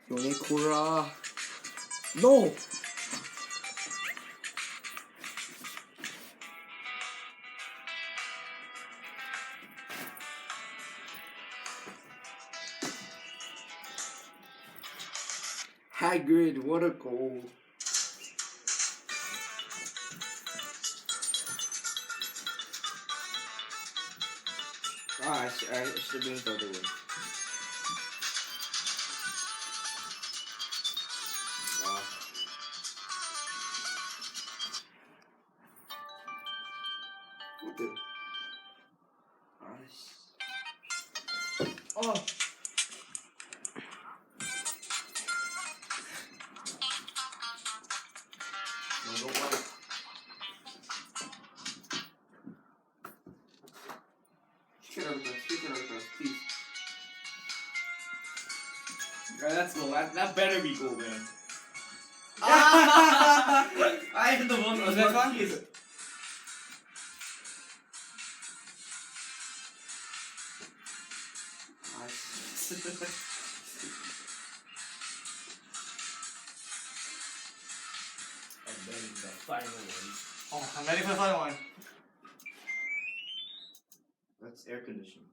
Yonekura. No! Hagrid, what a goal. I should have been the other way. Wow. What the? Oh! No, don't want it. Speaking of the please. Alright, that's cool. That better be cool, man. I am the one Was that fun? And then the final one. Oh, I'm ready for the final one. That's air conditioning.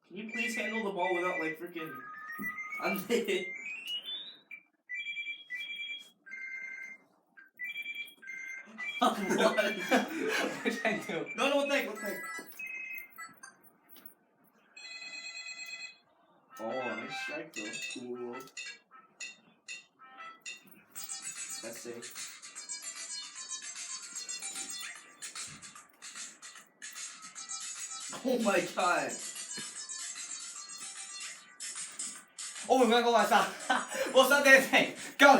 Can you please handle the ball without like freaking? What? What are you trying to do? No, one thing. Oh, nice strike though. Cool. That's safe. Oh my god. Oh, we're gonna go outside. What's up, dancing? Go.